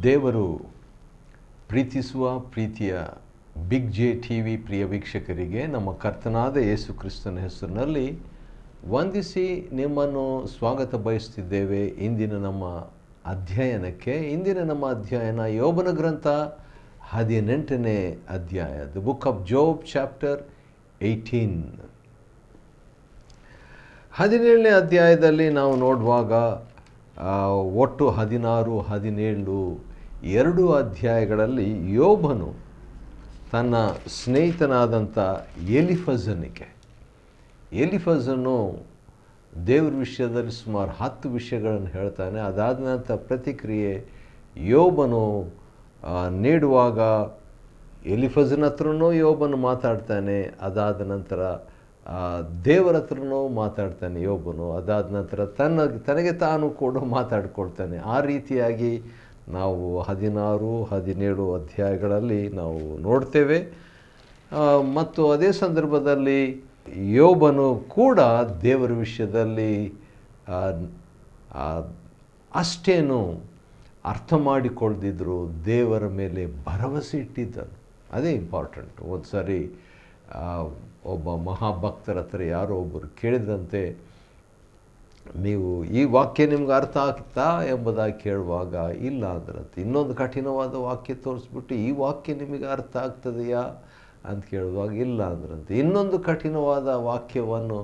ದೇವರು ಪ್ರೀತಿಸುವ ಪ್ರೀತಿಯ ಬಿಗ್ ಜೆ ಟಿ ವಿ ಪ್ರಿಯ ವೀಕ್ಷಕರಿಗೆ ನಮ್ಮ ಕರ್ತನಾದ ಯೇಸು ಕ್ರಿಸ್ತನ ಹೆಸರಿನಲ್ಲಿ ವಂದಿಸಿ ನಿಮ್ಮನ್ನು ಸ್ವಾಗತ ಬಯಸ್ತಿದ್ದೇವೆ. ಇಂದಿನ ನಮ್ಮ ಅಧ್ಯಯನ ಯೋಬನ ಗ್ರಂಥ 18ನೇ ಅಧ್ಯಾಯ, ದ ಬುಕ್ ಆಫ್ ಜೋಬ್ ಚಾಪ್ಟರ್ 18. 17ನೇ ಅಧ್ಯಾಯದಲ್ಲಿ ನಾವು ನೋಡುವಾಗ ಒಟ್ಟು 16, 17 ಎರಡು ಅಧ್ಯಾಯಗಳಲ್ಲಿ ಯೋಬನು ತನ್ನ ಸ್ನೇಹಿತನಾದಂಥ ಎಲಿಫಜನು ದೇವ್ರ ವಿಷಯದಲ್ಲಿ ಸುಮಾರು 10 ವಿಷಯಗಳನ್ನು ಹೇಳ್ತಾನೆ. ಅದಾದ ನಂತರ ಪ್ರತಿಕ್ರಿಯೆ ಯೋಬನು ನೀಡುವಾಗ ಎಲಿಫಜನ ಹತ್ರನೂ ಯೋಬನು ಮಾತಾಡ್ತಾನೆ. ಅದಾದ ನಂತರ ದೇವರ ಹತ್ರನೂ ಮಾತಾಡ್ತಾನೆ ಯೋಬನು. ಅದಾದ ನಂತರ ತನಗೆ ತಾನು ಕೂಡ ಮಾತಾಡ್ಕೊಳ್ತಾನೆ. ಆ ರೀತಿಯಾಗಿ ನಾವು 16, 17 ಅಧ್ಯಾಯಗಳಲ್ಲಿ ನಾವು ನೋಡ್ತೇವೆ. ಮತ್ತು ಅದೇ ಸಂದರ್ಭದಲ್ಲಿ ಯೋಬನು ಕೂಡ ದೇವರ ವಿಷಯದಲ್ಲಿ ಅಷ್ಟೇನು ಅರ್ಥ ಮಾಡಿಕೊಳ್ಳದಿದ್ದರೂ ದೇವರ ಮೇಲೆ ಭರವಸೆ ಇಟ್ಟಿದ್ದನು. ಅದೇ ಇಂಪಾರ್ಟೆಂಟ್. ಒಂದು ಸಾರಿ ಒಬ್ಬ ಮಹಾಭಕ್ತರ ಹತ್ರ ಯಾರೋ ಒಬ್ಬರು ಕೇಳಿದಂತೆ, ನೀವು ಈ ವಾಕ್ಯ ನಿಮ್ಗೆ ಅರ್ಥ ಆಗ್ತಾ ಎಂಬುದಾಗಿ ಕೇಳುವಾಗ ಇಲ್ಲ ಅಂದ್ರಂತೆ. ಇನ್ನೊಂದು ಕಠಿಣವಾದ ವಾಕ್ಯ ತೋರಿಸ್ಬಿಟ್ಟು ಈ ವಾಕ್ಯ ನಿಮಗೆ ಅರ್ಥ ಆಗ್ತದೆಯಾ ಅಂತ ಕೇಳುವಾಗ ಇಲ್ಲ ಅಂದ್ರಂತೆ. ಇನ್ನೊಂದು ಕಠಿಣವಾದ ವಾಕ್ಯವನ್ನು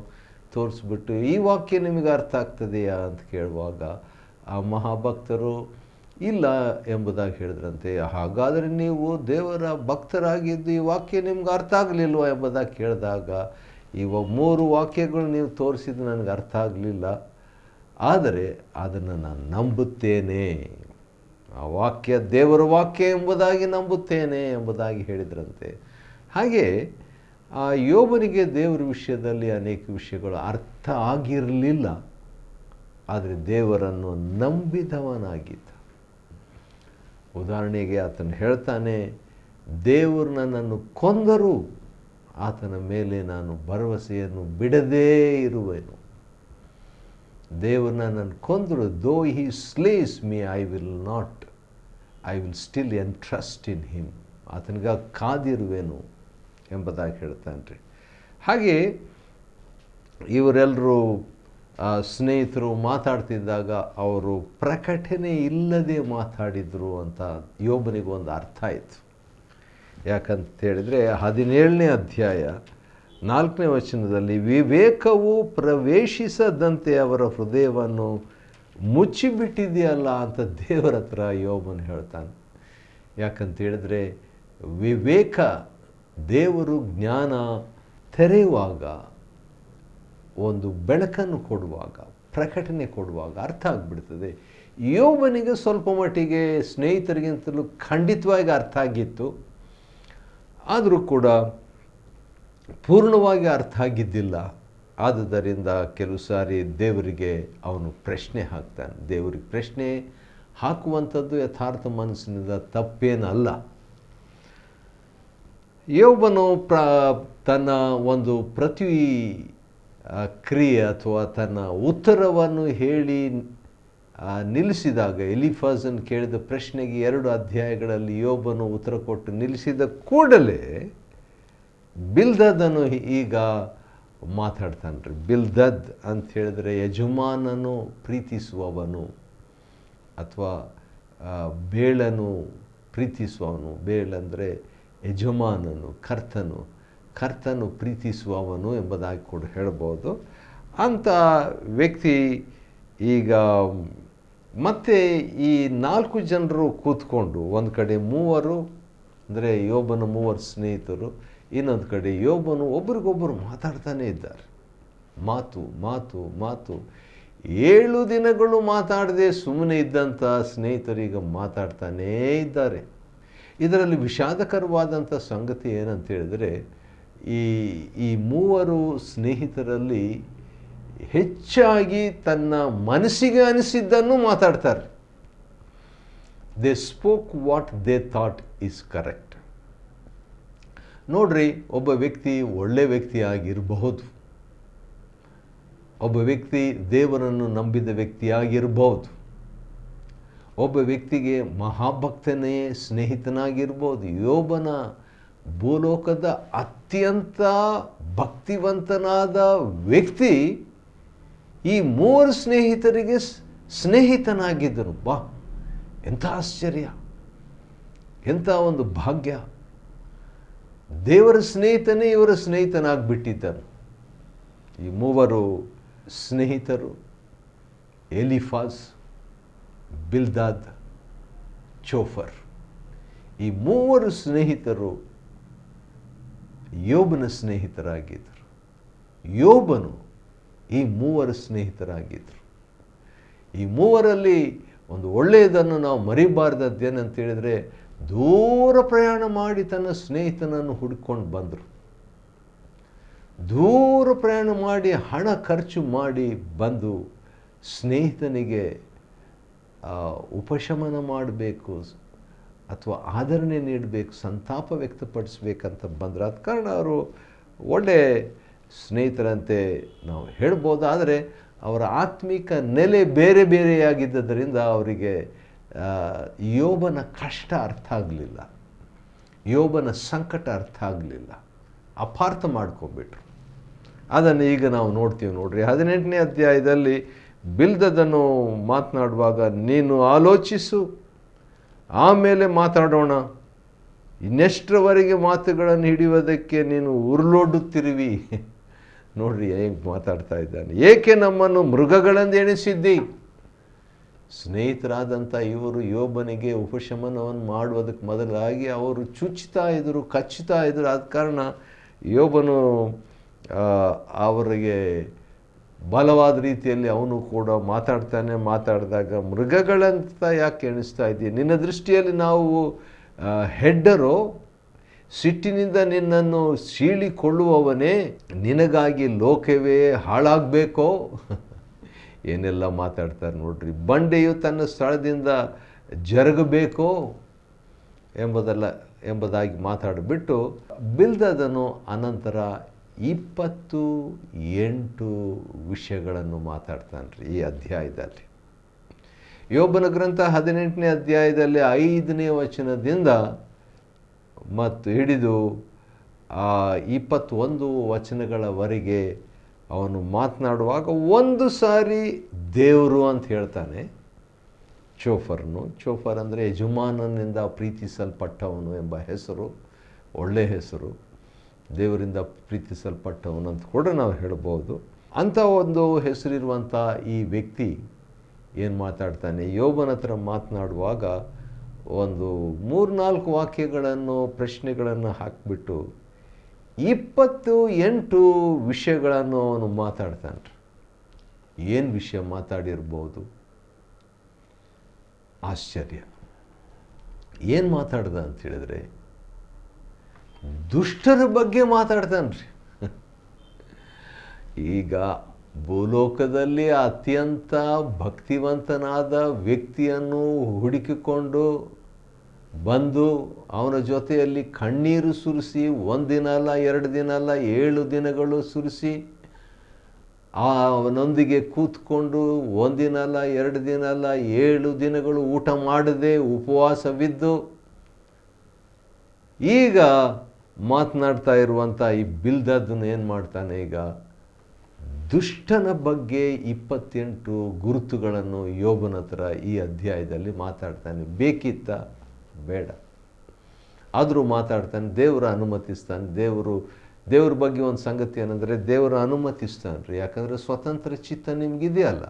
ತೋರಿಸ್ಬಿಟ್ಟು ಈ ವಾಕ್ಯ ನಿಮಗೆ ಅರ್ಥ ಆಗ್ತದೆಯಾ ಅಂತ ಕೇಳುವಾಗ ಆ ಮಹಾಭಕ್ತರು ಇಲ್ಲ ಎಂಬುದಾಗಿ ಹೇಳಿದ್ರಂತೆ. ಹಾಗಾದರೆ ನೀವು ದೇವರ ಭಕ್ತರಾಗಿದ್ದು ಈ ವಾಕ್ಯ ನಿಮ್ಗೆ ಅರ್ಥ ಆಗಲಿಲ್ವ ಎಂಬುದಾಗಿ ಕೇಳಿದಾಗ, ಇವಾಗ 3 ವಾಕ್ಯಗಳು ನೀವು ತೋರಿಸಿದ್ದು ನನಗೆ ಅರ್ಥ ಆಗಲಿಲ್ಲ, ಆದರೆ ಅದನ್ನು ನಾನು ನಂಬುತ್ತೇನೆ, ಆ ವಾಕ್ಯ ದೇವರ ವಾಕ್ಯ ಎಂಬುದಾಗಿ ನಂಬುತ್ತೇನೆ ಎಂಬುದಾಗಿ ಹೇಳಿದ್ರಂತೆ. ಹಾಗೆ ಆ ಯೋಬನಿಗೆ ದೇವರ ವಿಷಯದಲ್ಲಿ ಅನೇಕ ವಿಷಯಗಳು ಅರ್ಥ ಆಗಿರಲಿಲ್ಲ, ಆದರೆ ದೇವರನ್ನು ನಂಬಿದವನಾಗಿದ್ದ. ಉದಾಹರಣೆಗೆ ಆತನು ಹೇಳ್ತಾನೆ, ದೇವರು ನನ್ನನ್ನು ಕೊಂದರೂ ಆತನ ಮೇಲೆ ನಾನು ಭರವಸೆಯನ್ನು ಬಿಡದೇ ಇರುವೆನು. ದೇವರು ನನ್ನನ್ನು ಕೊಂದರು, though he slays me I will still entrust in him. ಆತನಿಗಾಗಿ ಕಾದಿರುವೆನು ಎಂಬುದಾಗಿ ಹೇಳ್ತಾನೆ ರೀ. ಹಾಗೆ ಇವರೆಲ್ಲರೂ ಸ್ನೇಹಿತರು ಮಾತಾಡ್ತಿದ್ದಾಗ ಅವರು ಪ್ರಕಟಣೆ ಇಲ್ಲದೆ ಮಾತಾಡಿದರು ಅಂತ ಯೋಬನಿಗೊಂದು ಅರ್ಥ ಆಯಿತು. ಯಾಕಂತ ಹೇಳಿದರೆ 17ನೇ ಅಧ್ಯಾಯ 4ನೇ ವಚನದಲ್ಲಿ, ವಿವೇಕವು ಪ್ರವೇಶಿಸದಂತೆ ಅವರ ಹೃದಯವನ್ನು ಮುಚ್ಚಿಬಿಟ್ಟಿದೆಯಲ್ಲ ಅಂತ ದೇವರ ಹತ್ರ ಯೋಬನು ಹೇಳ್ತಾನೆ. ಯಾಕಂತ ಹೇಳಿದ್ರೆ ವಿವೇಕ, ದೇವರು ಜ್ಞಾನ ತೆರೆಯುವಾಗ, ಒಂದು ಬೆಳಕನ್ನು ಕೊಡುವಾಗ, ಪ್ರಕಟಣೆ ಕೊಡುವಾಗ ಅರ್ಥ ಆಗಿಬಿಡ್ತದೆ. ಯೋಬನಿಗೆ ಸ್ವಲ್ಪ ಮಟ್ಟಿಗೆ ಸ್ನೇಹಿತರಿಗಿಂತಲೂ ಖಂಡಿತವಾಗಿ ಅರ್ಥ ಆಗಿತ್ತು, ಆದರೂ ಕೂಡ ಪೂರ್ಣವಾಗಿ ಅರ್ಥ ಆಗಿದ್ದಿಲ್ಲ. ಆದುದರಿಂದ ಕೆಲವು ಸಾರಿ ದೇವರಿಗೆ ಅವನು ಪ್ರಶ್ನೆ ಹಾಕ್ತಾನೆ. ದೇವರಿಗೆ ಪ್ರಶ್ನೆ ಹಾಕುವಂಥದ್ದು ಯಥಾರ್ಥ ಮನಸ್ಸಿನಿಂದ ತಪ್ಪೇನಲ್ಲ. ಯೋಬನು ತನ್ನ ಒಂದು ಕ್ರಿಯೆ ಅಥವಾ ತನ್ನ ಉತ್ತರವನ್ನು ಹೇಳಿ ನಿಲ್ಲಿಸಿದಾಗ, ಎಲಿಫಜನ್ ಕೇಳಿದ ಪ್ರಶ್ನೆಗೆ 2 ಅಧ್ಯಾಯಗಳಲ್ಲಿ ಯೋಬನು ಉತ್ತರ ಕೊಟ್ಟು ನಿಲ್ಲಿಸಿದ ಕೂಡಲೇ ಬಿಲ್ದದನು ಈಗ ಮಾತಾಡ್ತಾನೆ ರೀ. ಬಿಲ್ದದ್ ಅಂತ ಹೇಳಿದ್ರೆ ಯಜಮಾನನು ಪ್ರೀತಿಸುವವನು ಅಥವಾ ಬೇಳನು ಪ್ರೀತಿಸುವವನು. ಬೇಳಂದರೆ ಯಜಮಾನನು, ಕರ್ತನು ಪ್ರೀತಿಸುವವನು ಎಂಬುದಾಗಿ ಕೂಡ ಹೇಳ್ಬೋದು. ಅಂಥ ವ್ಯಕ್ತಿ ಈಗ ಮತ್ತೆ ಈ 4 ಜನರು ಕೂತ್ಕೊಂಡು, ಒಂದು ಕಡೆ 3 ಅಂದರೆ ಯೋಬನ 3 ಸ್ನೇಹಿತರು, ಇನ್ನೊಂದು ಕಡೆ ಯೋಬನು ಒಬ್ರಿಗೊಬ್ಬರು ಮಾತಾಡ್ತಾನೇ ಇದ್ದಾರೆ. ಮಾತು 7 ದಿನಗಳು ಮಾತಾಡದೆ ಸುಮ್ಮನೆ ಇದ್ದಂಥ ಸ್ನೇಹಿತರೀಗ ಮಾತಾಡ್ತಾನೇ ಇದ್ದಾರೆ. ಇದರಲ್ಲಿ ವಿಷಾದಕರವಾದಂಥ ಸಂಗತಿ ಏನಂತ ಹೇಳಿದರೆ, ಈ 3 ಸ್ನೇಹಿತರಲ್ಲಿ ಹೆಚ್ಚಾಗಿ ತನ್ನ ಮನಸ್ಸಿಗೆ ಅನಿಸಿದ್ದನ್ನು ಮಾತಾಡ್ತಾರೆ. They spoke what they thought is correct. ನೋಡ್ರಿ, ಒಬ್ಬ ವ್ಯಕ್ತಿ ಒಳ್ಳೆ ವ್ಯಕ್ತಿಯಾಗಿರಬಹುದು, ಒಬ್ಬ ವ್ಯಕ್ತಿ ದೇವರನ್ನು ನಂಬಿದ ವ್ಯಕ್ತಿಯಾಗಿರಬಹುದು, ಒಬ್ಬ ವ್ಯಕ್ತಿಗೆ ಮಹಾಭಕ್ತನೇ ಸ್ನೇಹಿತನಾಗಿರ್ಬೋದು. ಯೋಬನ ಭೂಲೋಕದ ಅತ್ಯಂತ ಭಕ್ತಿವಂತನಾದ ವ್ಯಕ್ತಿ ಈ 3 ಸ್ನೇಹಿತರಿಗೆ ಸ್ನೇಹಿತನಾಗಿದ್ದನು. ಎಂಥ ಆಶ್ಚರ್ಯ, ಎಂಥ ಒಂದು ಭಾಗ್ಯ. ದೇವರ ಸ್ನೇಹಿತನೇ ಇವರ ಸ್ನೇಹಿತನಾಗಿಬಿಟ್ಟಿದ್ದನು. ಈ 3 ಸ್ನೇಹಿತರು ಎಲಿಫಾಜ್, ಬಿಲ್ದಾದ್, ಚೋಫರ್. ಈ 3 ಸ್ನೇಹಿತರು ಯೋಬನ ಸ್ನೇಹಿತರಾಗಿದ್ದರು. ಯೋಬನು ಈ 3 ಸ್ನೇಹಿತರಾಗಿದ್ದರು. ಈ 3ರಲ್ಲಿ ಒಂದು ಒಳ್ಳೆಯದನ್ನು ನಾವು ಮರಿಬಾರ್ದದ್ದೇನಂತ ಹೇಳಿದರೆ, ದೂರ ಪ್ರಯಾಣ ಮಾಡಿ ತನ್ನ ಸ್ನೇಹಿತನನ್ನು ಹುಡುಕೊಂಡು ಬಂದರು. ದೂರ ಪ್ರಯಾಣ ಮಾಡಿ ಹಣ ಖರ್ಚು ಮಾಡಿ ಬಂದು ಸ್ನೇಹಿತನಿಗೆ ಉಪಶಮನ ಮಾಡಬೇಕು ಅಥವಾ ಆದರಣೆ ನೀಡಬೇಕು, ಸಂತಾಪ ವ್ಯಕ್ತಪಡಿಸ್ಬೇಕಂತ ಬಂದರು. ಆದ ಕಾರಣ ಅವರು ಒಳ್ಳೆಯ ಸ್ನೇಹಿತರಂತೆ ನಾವು ಹೇಳ್ಬೋದು. ಆದರೆ ಅವರ ಆತ್ಮಿಕ ನೆಲೆ ಬೇರೆ ಬೇರೆಯಾಗಿದ್ದರಿಂದ ಅವರಿಗೆ ಯೋಬನ ಕಷ್ಟ ಅರ್ಥ ಆಗಲಿಲ್ಲ, ಯೋಬನ ಸಂಕಟ ಅರ್ಥ ಆಗಲಿಲ್ಲ, ಅಪಾರ್ಥ ಮಾಡ್ಕೊಂಬಿಟ್ರು. ಅದನ್ನು ಈಗ ನಾವು ನೋಡ್ತೀವಿ. ನೋಡ್ರಿ, 18ನೇ ಅಧ್ಯಾಯದಲ್ಲಿ ಬಿಲ್ದದನ್ನು ಮಾತನಾಡುವಾಗ, ನೀನು ಆಲೋಚಿಸು, ಆಮೇಲೆ ಮಾತಾಡೋಣ, ಇನ್ನೆಷ್ಟರವರೆಗೆ ಮಾತುಗಳನ್ನು ಹಿಡಿಯೋದಕ್ಕೆ ನೀನು ಉರುಳೋಡುತ್ತಿರುವಿ. ನೋಡ್ರಿ ಹೇಗೆ ಮಾತಾಡ್ತಾ ಇದ್ದಾನೆ. ಏಕೆ ನಮ್ಮನ್ನು ಮೃಗಗಳೆಂದು ಎಣಿಸಿದ್ದಿ? ಸ್ನೇಹಿತರಾದಂಥ ಇವರು ಯೋಬನಿಗೆ ಉಪಶಮನವನ್ನು ಮಾಡುವುದಕ್ಕೆ ಮೊದಲಾಗಿ ಅವರು ಚುಚ್ಚುತ್ತಾ ಇದ್ದರು, ಕಚ್ಚುತ್ತಾ ಇದ್ದರು. ಆದ ಕಾರಣ ಯೋಬನು ಅವರಿಗೆ ಬಲವಾದ ರೀತಿಯಲ್ಲಿ ಅವನು ಕೂಡ ಮಾತಾಡ್ತಾನೆ. ಮಾತಾಡಿದಾಗ, ಮೃಗಗಳಂತ ಯಾಕೆ ಎಣಿಸ್ತಾ ಇದ್ದೀಯ? ನಿನ್ನ ದೃಷ್ಟಿಯಲ್ಲಿ ನಾವು ಹೆಡ್ಡರೋ? ಸಿಟ್ಟಿನಿಂದ ನಿನ್ನನ್ನು ಸೀಳಿಕೊಳ್ಳುವವನೇ, ನಿನಗಾಗಿ ಲೋಕವೇ ಹಾಳಾಗಬೇಕೋ? ಏನೆಲ್ಲ ಮಾತಾಡ್ತಾರೆ ನೋಡ್ರಿ. ಬಂಡೆಯು ತನ್ನ ಸ್ಥಳದಿಂದ ಜರುಗಬೇಕೋ ಎಂಬುದಾಗಿ ಮಾತಾಡಿಬಿಟ್ಟು ಬಿಲ್ದದನು ಅನಂತರ 28 ವಿಷಯಗಳನ್ನು ಮಾತಾಡ್ತಾನೆ ರೀ ಈ ಅಧ್ಯಾಯದಲ್ಲಿ. ಯೋಬನ ಗ್ರಂಥ 18ನೇ ಅಧ್ಯಾಯದಲ್ಲಿ 5ನೇ ವಚನದಿಂದ ಮತ್ತು ಹಿಡಿದು 21 ವಚನಗಳವರೆಗೆ ಅವನು ಮಾತನಾಡುವಾಗ ಒಂದು ಸಾರಿ ದೇವರು ಅಂತ ಹೇಳ್ತಾನೆ. ಚೋಫರ್ ಅಂದರೆ ಯಜಮಾನನಿಂದ ಪ್ರೀತಿಸಲ್ಪಟ್ಟವನು ಎಂಬ ಹೆಸರು, ಒಳ್ಳೆಯ ಹೆಸರು. ದೇವರಿಂದ ಪ್ರೀತಿಸಲ್ಪಟ್ಟವನು ಅಂತ ಕೂಡ ನಾವು ಹೇಳ್ಬೋದು. ಅಂಥ ಒಂದು ಹೆಸರಿರುವಂಥ ಈ ವ್ಯಕ್ತಿ ಏನು ಮಾತಾಡ್ತಾನೆ, ಯೋಬನ ಹತ್ರ ಮಾತನಾಡುವಾಗ ಒಂದು 3-4 ವಾಕ್ಯಗಳನ್ನು, ಪ್ರಶ್ನೆಗಳನ್ನು ಹಾಕಿಬಿಟ್ಟು 28 ವಿಷಯಗಳನ್ನು ಅವನು ಮಾತಾಡ್ತಾನೆ. ಏನು ವಿಷಯ ಮಾತಾಡಿರ್ಬೋದು? ಆಶ್ಚರ್ಯ. ಏನು ಮಾತಾಡ್ದ ಅಂತ ಹೇಳಿದ್ರೆ, ದುಷ್ಟರ ಬಗ್ಗೆ ಮಾತಾಡ್ತಾನೆ ರೀ. ಈಗ ಭೂಲೋಕದಲ್ಲಿ ಅತ್ಯಂತ ಭಕ್ತಿವಂತನಾದ ವ್ಯಕ್ತಿಯನ್ನು ಹುಡುಕಿಕೊಂಡು ಬಂದು ಅವನ ಜೊತೆಯಲ್ಲಿ ಕಣ್ಣೀರು ಸುರಿಸಿ, 1 ದಿನ ಅಲ್ಲ, 2 ದಿನ ಅಲ್ಲ, 7 ದಿನಗಳು ಸುರಿಸಿ ಅವನೊಂದಿಗೆ ಕೂತ್ಕೊಂಡು 1 ದಿನ ಅಲ್ಲ, 2 ದಿನ ಅಲ್ಲ, 7 ದಿನಗಳು ಊಟ ಮಾಡದೆ ಉಪವಾಸವಿದ್ದು ಈಗ ಮಾತನಾಡ್ತಾ ಇರುವಂಥ ಈ ಬಿಲ್ದದನ್ನು ಏನು ಮಾಡ್ತಾನೆ, ಈಗ ದುಷ್ಟನ ಬಗ್ಗೆ 28 ಗುರುತುಗಳನ್ನು ಯೋಬನ ಹತ್ರ ಈ ಅಧ್ಯಾಯದಲ್ಲಿ ಮಾತಾಡ್ತಾನೆ. ಬೇಕಿತ್ತ? ಬೇಡ. ಆದರೂ ಮಾತಾಡ್ತಾನೆ. ದೇವರು ಅನುಮತಿಸ್ತಾನೆ. ದೇವ್ರ ಬಗ್ಗೆ ಒಂದು ಸಂಗತಿ ಏನಂದರೆ, ದೇವರು ಅನುಮತಿಸ್ತಾನೆ ರೀ. ಯಾಕಂದರೆ ಸ್ವತಂತ್ರ ಚಿತ್ತ ನಿಮಗಿದೆಯಲ್ಲ,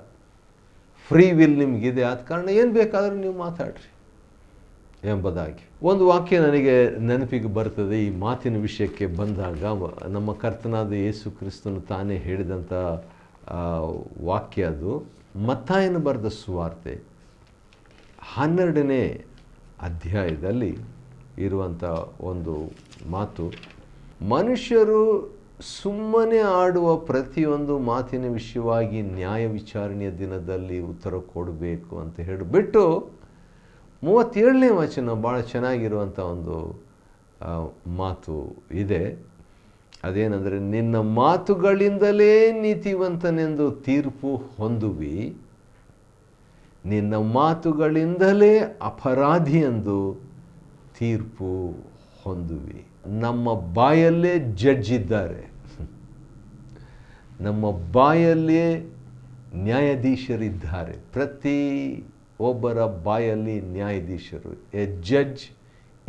ಫ್ರೀ ವಿಲ್ ನಿಮಗಿದೆ. ಆದ ಕಾರಣ ಏನು ಬೇಕಾದರೂ ನೀವು ಮಾತಾಡ್ರಿ ಎಂಬುದಾಗಿ ಒಂದು ವಾಕ್ಯ ನನಗೆ ನೆನಪಿಗೆ ಬರ್ತದೆ. ಈ ಮಾತಿನ ವಿಷಯಕ್ಕೆ ಬಂದಾಗ ನಮ್ಮ ಕರ್ತನಾದ ಯೇಸು ಕ್ರಿಸ್ತನು ತಾನೇ ಹೇಳಿದಂಥ ವಾಕ್ಯ ಅದು. ಮತ್ತಾಯನ ಬರೆದ ಸುವಾರ್ತೆ 12ನೇ ಅಧ್ಯಾಯದಲ್ಲಿ ಇರುವಂಥ ಒಂದು ಮಾತು. ಮನುಷ್ಯರು ಸುಮ್ಮನೆ ಆಡುವ ಪ್ರತಿಯೊಂದು ಮಾತಿನ ವಿಷಯವಾಗಿ ನ್ಯಾಯ ವಿಚಾರಣೆಯ ದಿನದಲ್ಲಿ ಉತ್ತರ ಕೊಡಬೇಕು ಅಂತ ಹೇಳಿಬಿಟ್ಟು 37ನೇ ವಚನ ಭಾಳ ಚೆನ್ನಾಗಿರುವಂಥ ಒಂದು ಮಾತು ಇದೆ. ಅದೇನೆಂದರೆ, ನಿನ್ನ ಮಾತುಗಳಿಂದಲೇ ನೀತಿವಂತನೆಂದು ತೀರ್ಪು ಹೊಂದುವಿ, ನಿನ್ನ ಮಾತುಗಳಿಂದಲೇ ಅಪರಾಧಿಯೆಂದು ತೀರ್ಪು ಹೊಂದುವಿ. ನಮ್ಮ ಬಾಯಲ್ಲೇ ಜಡ್ಜ್ ಇದ್ದಾರೆ, ನಮ್ಮ ಬಾಯಲ್ಲೇ ನ್ಯಾಯಾಧೀಶರಿದ್ದಾರೆ. ಪ್ರತಿ ಒಬ್ಬರ ಬಾಯಲ್ಲಿ ನ್ಯಾಯಾಧೀಶರು. A judge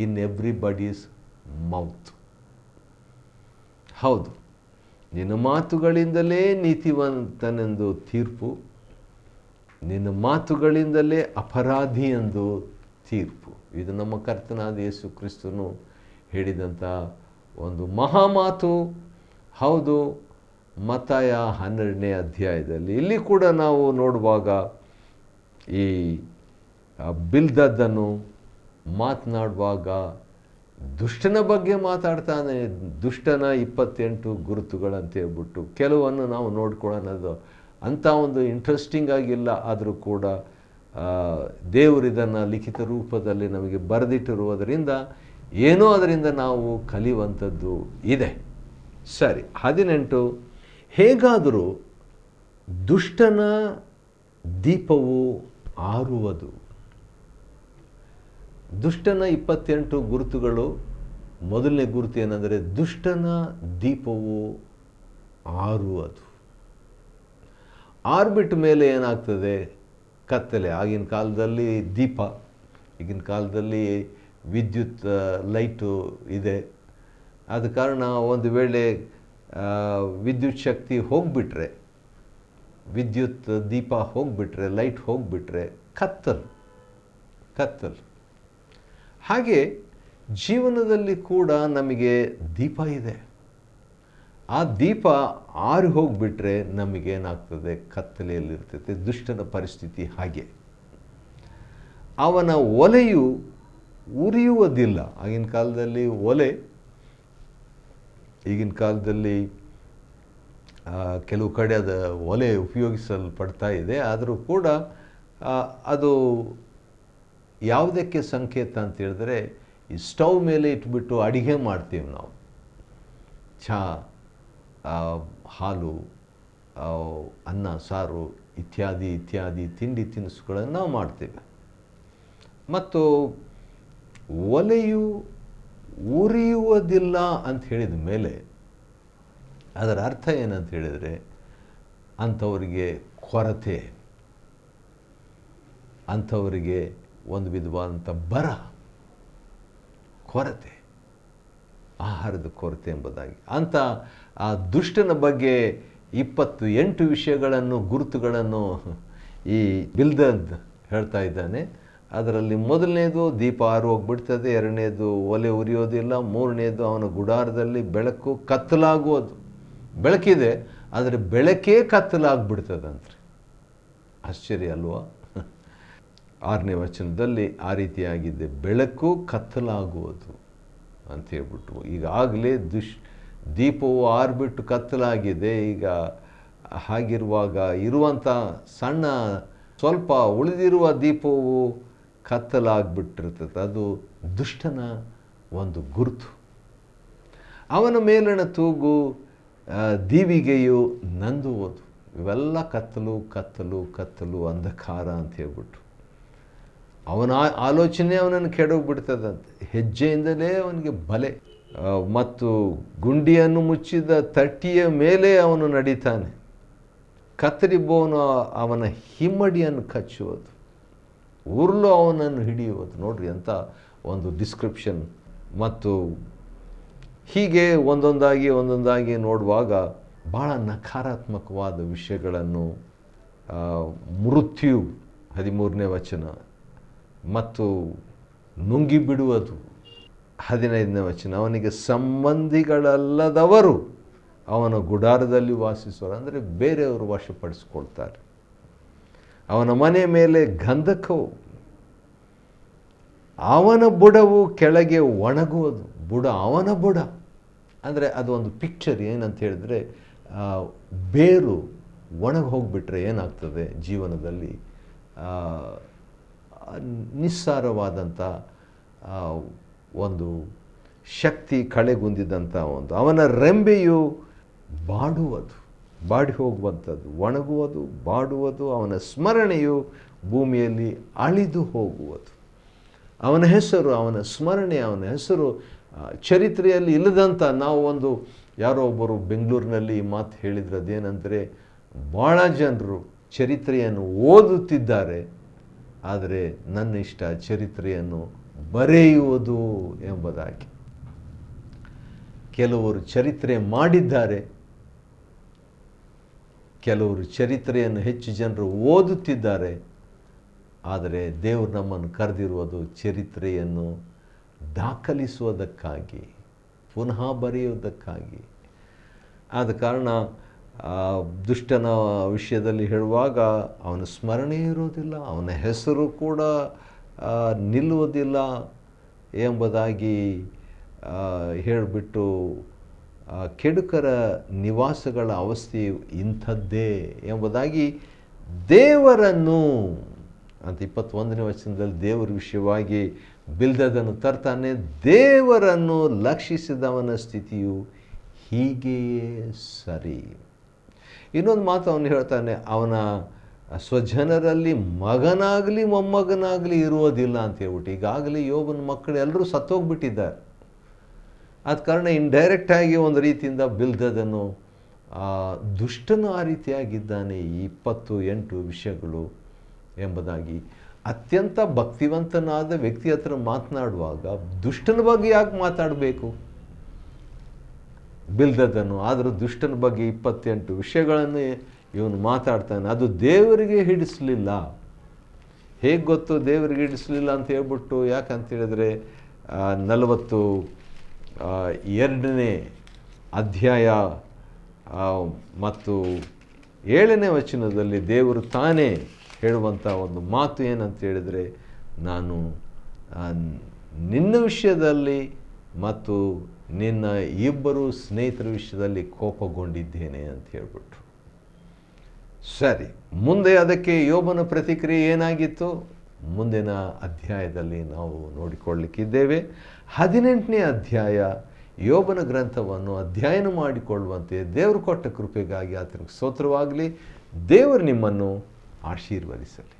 in everybody's mouth. ಹೌದು, ನಿನ್ನ ಮಾತುಗಳಿಂದಲೇ ನೀತಿವಂತನೆಂದು ತೀರ್ಪು, ನಿನ್ನ ಮಾತುಗಳಿಂದಲೇ ಅಪರಾಧಿ ಎಂದು ತೀರ್ಪು. ಇದು ನಮ್ಮ ಕರ್ತನಾದ ಯೇಸು ಕ್ರಿಸ್ತನು ಹೇಳಿದಂಥ ಒಂದು ಮಹಾಮಾತು. ಹೌದು, ಮತ್ತಾಯ 12ನೇ ಅಧ್ಯಾಯದಲ್ಲಿ ಇಲ್ಲಿ ಕೂಡ ನಾವು ನೋಡುವಾಗ ಈ ಬಿಲ್ದದ್ದನ್ನು ಮಾತನಾಡುವಾಗ ದುಷ್ಟನ ಬಗ್ಗೆ ಮಾತಾಡ್ತಾನೆ. ದುಷ್ಟನ 28 ಗುರುತುಗಳಂತ ಹೇಳ್ಬಿಟ್ಟು ಕೆಲವನ್ನು ನಾವು ನೋಡ್ಕೊಳ್ಳೋದು ಅಂಥ ಒಂದು ಇಂಟ್ರೆಸ್ಟಿಂಗ್ ಆಗಿಲ್ಲ. ಆದರೂ ಕೂಡ ದೇವರು ಇದನ್ನು ಲಿಖಿತ ರೂಪದಲ್ಲಿ ನಮಗೆ ಬರೆದಿಟ್ಟಿರುವುದರಿಂದ ಏನೋ ಅದರಿಂದ ನಾವು ಕಲಿಯುವಂಥದ್ದು ಇದೆ. ಸರಿ, 18, ಹೇಗಾದರೂ ದುಷ್ಟನ ದೀಪವು ಆರುವುದು. ದುಷ್ಟನ 28 ಗುರುತುಗಳು. ಮೊದಲನೇ ಗುರುತು ಏನಂದರೆ ದುಷ್ಟನ ದೀಪವು ಆರುವುದು. ಆರ್ಬಿಟ್ ಮೇಲೆ ಏನಾಗ್ತದೆ? ಕತ್ತಲೆ. ಆಗಿನ ಕಾಲದಲ್ಲಿ ದೀಪ, ಈಗಿನ ಕಾಲದಲ್ಲಿ ವಿದ್ಯುತ್ ಲೈಟು ಇದೆ. ಆದ ಕಾರಣ ಒಂದು ವೇಳೆ ವಿದ್ಯುತ್ ಶಕ್ತಿ ಹೋಗಿಬಿಟ್ರೆ, ವಿದ್ಯುತ್ ದೀಪ ಹೋಗಿಬಿಟ್ರೆ, ಲೈಟ್ ಹೋಗಿಬಿಟ್ರೆ ಕತ್ತಲು. ಹಾಗೆ ಜೀವನದಲ್ಲಿ ಕೂಡ ನಮಗೆ ದೀಪ ಇದೆ. ಆ ದೀಪ ಆರಿ ಹೋಗಿಬಿಟ್ರೆ ನಮಗೇನಾಗ್ತದೆ? ಕತ್ತಲೆಯಲ್ಲಿರ್ತೈತೆ. ದುಷ್ಟನ ಪರಿಸ್ಥಿತಿ ಹಾಗೆ. ಅವನ ಒಲೆಯು ಉರಿಯುವುದಿಲ್ಲ. ಆಗಿನ ಕಾಲದಲ್ಲಿ ಒಲೆ, ಈಗಿನ ಕಾಲದಲ್ಲಿ ಕೆಲವು ಕಡೆ ಅದು ಒಲೆ ಉಪಯೋಗಿಸಲ್ಪಡ್ತಾ ಇದೆ. ಆದರೂ ಕೂಡ ಅದು ಯಾವುದಕ್ಕೆ ಸಂಕೇತ ಅಂತ ಹೇಳಿದ್ರೆ, ಈ ಸ್ಟವ್ ಮೇಲೆ ಇಟ್ಬಿಟ್ಟು ಅಡುಗೆ ಮಾಡ್ತೀವಿ ನಾವು. ಚಹಾ, ಹಾಲು, ಅನ್ನ, ಸಾರು ಇತ್ಯಾದಿ ತಿಂಡಿ ತಿನಿಸುಗಳನ್ನು ನಾವು ಮಾಡ್ತೇವೆ. ಮತ್ತು ಒಲೆಯು ಉರಿಯುವುದಿಲ್ಲ ಅಂತ ಹೇಳಿದ ಮೇಲೆ ಅದರ ಅರ್ಥ ಏನಂತ ಹೇಳಿದರೆ, ಅಂಥವರಿಗೆ ಕೊರತೆ, ಅಂಥವರಿಗೆ ಒಂದು ವಿಧವಾದಂಥ ಬರ, ಕೊರತೆ, ಆಹಾರದ ಕೊರತೆ ಎಂಬುದಾಗಿ. ಅಂಥ ಆ ದುಷ್ಟನ ಬಗ್ಗೆ 28 ವಿಷಯಗಳನ್ನು, ಗುರುತುಗಳನ್ನು ಈ ಬಿಲ್ದದ್ ಹೇಳ್ತಾ ಇದ್ದಾನೆ. ಅದರಲ್ಲಿ ಮೊದಲನೇದು ದೀಪ ಆರು ಹೋಗ್ಬಿಡ್ತದೆ, ಎರಡನೇದು ಒಲೆ ಉರಿಯೋದಿಲ್ಲ, ಮೂರನೇದು ಅವನ ಗುಡಾರದಲ್ಲಿ ಬೆಳಕು ಕತ್ತಲಾಗುವುದು. ಬೆಳಕಿದೆ, ಆದರೆ ಬೆಳಕೇ ಕತ್ತಲಾಗ್ಬಿಡ್ತದಂತ್ರಿ. ಆಶ್ಚರ್ಯ ಅಲ್ವಾ? 6ನೇ ವಚನದಲ್ಲಿ ಆ ರೀತಿಯಾಗಿದೆ, ಬೆಳಕು ಕತ್ತಲಾಗುವುದು ಅಂತ ಹೇಳ್ಬಿಟ್ಟು. ಈಗಾಗಲೇ ದೀಪವು ಆರ್ಬಿಟ್ಟು ಕತ್ತಲಾಗಿದೆ. ಈಗ ಹಾಗಿರುವಾಗ ಇರುವಂಥ ಸಣ್ಣ ಸ್ವಲ್ಪ ಉಳಿದಿರುವ ದೀಪವು ಕತ್ತಲಾಗ್ಬಿಟ್ಟಿರ್ತದೆ. ಅದು ದುಷ್ಟನ ಒಂದು ಗುರುತು. ಅವನ ಮೇಲಣ ತೂಗು ದೀವಿಗೆಯು ನಂದುವುದು. ಇವೆಲ್ಲ ಕತ್ತಲು ಕತ್ತಲು ಕತ್ತಲು, ಅಂಧಕಾರ ಅಂತ ಹೇಳ್ಬಿಟ್ಟು. ಅವನ ಆಲೋಚನೆ ಅವನನ್ನು ಕೆಡೋಗ್ಬಿಡ್ತದಂತೆ. ಹೆಜ್ಜೆಯಿಂದಲೇ ಅವನಿಗೆ ಬಲೆ. ಮತ್ತು ಗುಂಡಿಯನ್ನು ಮುಚ್ಚಿದ ತಟ್ಟಿಯ ಮೇಲೆ ಅವನು ನಡೀತಾನೆ. ಕತ್ತರಿಬೋನು ಅವನ ಹಿಮ್ಮಡಿಯನ್ನು ಕಚ್ಚುವುದು, ಉರುಳು ಅವನನ್ನು ಹಿಡಿಯುವುದು. ನೋಡ್ರಿ ಅಂತ ಒಂದು ಡಿಸ್ಕ್ರಿಪ್ಷನ್. ಮತ್ತು ಹೀಗೆ ಒಂದೊಂದಾಗಿ ನೋಡುವಾಗ ಭಾಳ ನಕಾರಾತ್ಮಕವಾದ ವಿಷಯಗಳನ್ನು, ಮೃತ್ಯು 13ನೇ ವಚನ, ಮತ್ತು ನುಂಗಿಬಿಡುವುದು 15ನೇ ವಚನ. ಅವನಿಗೆ ಸಂಬಂಧಿಗಳಲ್ಲದವರು ಅವನ ಗುಡಾರದಲ್ಲಿ ವಾಸಿಸುವರು. ಅಂದರೆ ಬೇರೆಯವರು ವಶಪಡಿಸ್ಕೊಳ್ತಾರೆ. ಅವನ ಮನೆ ಮೇಲೆ ಗಂಧಕವು, ಅವನ ಬುಡವು ಕೆಳಗೆ ಒಣಗುವುದು. ಅವನ ಬುಡ ಅಂದರೆ ಅದು ಒಂದು ಪಿಕ್ಚರ್. ಏನಂತ ಹೇಳಿದ್ರೆ, ಬೇರು ಒಣಗಿ ಹೋಗಿಬಿಟ್ರೆ ಏನಾಗ್ತದೆ ಜೀವನದಲ್ಲಿ? ನಿಸ್ಸಾರವಾದಂಥ ಒಂದು ಶಕ್ತಿ ಕಳೆಗುಂದಿದಂಥ ಒಂದು. ಅವನ ರೆಂಬೆಯು ಬಾಡಿ ಹೋಗುವಂಥದ್ದು, ಒಣಗುವುದು, ಬಾಡುವುದು. ಅವನ ಸ್ಮರಣೆಯು ಭೂಮಿಯಲ್ಲಿ ಅಳಿದು ಹೋಗುವುದು. ಅವನ ಹೆಸರು, ಅವನ ಸ್ಮರಣೆ, ಅವನ ಹೆಸರು ಚರಿತ್ರೆಯಲ್ಲಿ ಇಲ್ಲದಂಥ ನಾವು ಯಾರೋ ಒಬ್ಬರು ಬೆಂಗಳೂರಿನಲ್ಲಿ ಈ ಮಾತು ಹೇಳಿದ್ರು. ಅದೇನೆಂದರೆ, ಭಾಳ ಜನರು ಚರಿತ್ರೆಯನ್ನು ಓದುತ್ತಿದ್ದಾರೆ, ಆದರೆ ನನ್ನ ಇಷ್ಟ ಚರಿತ್ರೆಯನ್ನು ಬರೆಯುವುದು ಎಂಬುದಾಗಿ. ಕೆಲವರು ಚರಿತ್ರೆ ಮಾಡಿದ್ದಾರೆ, ಕೆಲವರು ಚರಿತ್ರೆಯನ್ನು ಹೆಚ್ಚು ಜನರು ಓದುತ್ತಿದ್ದಾರೆ, ಆದರೆ ದೇವರು ನಮ್ಮನ್ನು ಕರೆದಿರುವುದು ಚರಿತ್ರೆಯನ್ನು ದಾಖಲಿಸುವುದಕ್ಕಾಗಿ, ಪುನಃ ಬರೆಯುವುದಕ್ಕಾಗಿ. ಆದ ಕಾರಣ ದುಷ್ಟನ ವಿಷಯದಲ್ಲಿ ಹೇಳುವಾಗ ಅವನ ಸ್ಮರಣೆ ಇರೋದಿಲ್ಲ, ಅವನ ಹೆಸರು ಕೂಡ ನಿಲ್ಲುವುದಿಲ್ಲ ಎಂಬುದಾಗಿ ಹೇಳಿಬಿಟ್ಟು ಕೆಡುಕರ ನಿವಾಸಗಳ ಅವಸ್ಥೆಯು ಇಂಥದ್ದೇ ಎಂಬುದಾಗಿ ದೇವರನ್ನು ಅಂತ 21ನೇ ವಚನದಲ್ಲಿ ದೇವರ ವಿಷಯವಾಗಿ ಬಿಲ್ದದನು ತರ್ತಾನೆ. ದೇವರನ್ನು ಲಕ್ಷಿಸಿದವನ ಸ್ಥಿತಿಯು ಹೀಗೆಯೇ ಸರಿ. ಇನ್ನೊಂದು ಮಾತು ಅವನು ಹೇಳ್ತಾನೆ, ಅವನ ಸ್ವಜನರಲ್ಲಿ ಮಗನಾಗಲಿ ಮೊಮ್ಮಗನಾಗಲಿ ಇರುವುದಿಲ್ಲ ಅಂತ ಹೇಳ್ಬಿಟ್ಟು. ಈಗಾಗಲೇ ಯೋಬನ ಮಕ್ಕಳು ಎಲ್ಲರೂ ಸತ್ತೋಗ್ಬಿಟ್ಟಿದ್ದಾರೆ. ಆದ ಕಾರಣ ಇಂಡೈರೆಕ್ಟಾಗಿ ಒಂದು ರೀತಿಯಿಂದ ಬಿಲ್ದದನು ದುಷ್ಟನು ಆ ರೀತಿಯಾಗಿದ್ದಾನೆ, ಈ 28 ವಿಷಯಗಳು ಎಂಬುದಾಗಿ. ಅತ್ಯಂತ ಭಕ್ತಿವಂತನಾದ ವ್ಯಕ್ತಿ ಹತ್ರ ಮಾತನಾಡುವಾಗ ದುಷ್ಟನ ಬಗ್ಗೆ ಯಾಕೆ ಮಾತಾಡಬೇಕು ಬಿಲ್ದದನು? ಆದರೂ ದುಷ್ಟನ ಬಗ್ಗೆ 28 ವಿಷಯಗಳನ್ನು ಇವನು ಮಾತಾಡ್ತಾನೆ. ಅದು ದೇವರಿಗೆ ಹಿಡಿಸಲಿಲ್ಲ. ಹೇಗೆ ಗೊತ್ತು ದೇವರಿಗೆ ಹಿಡಿಸಲಿಲ್ಲ ಅಂತ ಹೇಳ್ಬಿಟ್ಟು? ಯಾಕಂತೇಳಿದ್ರೆ 42ನೇ ಅಧ್ಯಾಯ ಮತ್ತು 7ನೇ ವಚನದಲ್ಲಿ ದೇವರು ತಾನೇ ಹೇಳುವಂಥ ಒಂದು ಮಾತು ಏನಂತ ಹೇಳಿದರೆ, ನಾನು ನಿನ್ನ ವಿಷಯದಲ್ಲಿ ಮತ್ತು ನಿನ್ನ ಇಬ್ಬರು ಸ್ನೇಹಿತರ ವಿಷಯದಲ್ಲಿ ಕೋಪಗೊಂಡಿದ್ದೇನೆ ಅಂತ ಹೇಳ್ಬಿಟ್ರು. ಸರಿ, ಮುಂದೆ ಅದಕ್ಕೆ ಯೋಬನ ಪ್ರತಿಕ್ರಿಯೆ ಏನಾಗಿತ್ತು ಮುಂದಿನ ಅಧ್ಯಾಯದಲ್ಲಿ ನಾವು ನೋಡಿಕೊಳ್ಳಲಿಕ್ಕಿದ್ದೇವೆ. 18ನೇ ಅಧ್ಯಾಯ ಯೋಬನ ಗ್ರಂಥವನ್ನು ಅಧ್ಯಯನ ಮಾಡಿಕೊಳ್ಳುವಂತೆ ದೇವರು ಕೊಟ್ಟ ಕೃಪೆಗಾಗಿ ಆತನಿಗೆ ಸ್ತೋತ್ರವಾಗಲಿ. ದೇವರು ನಿಮ್ಮನ್ನು ಆಶೀರ್ವದಿಸಲಿ.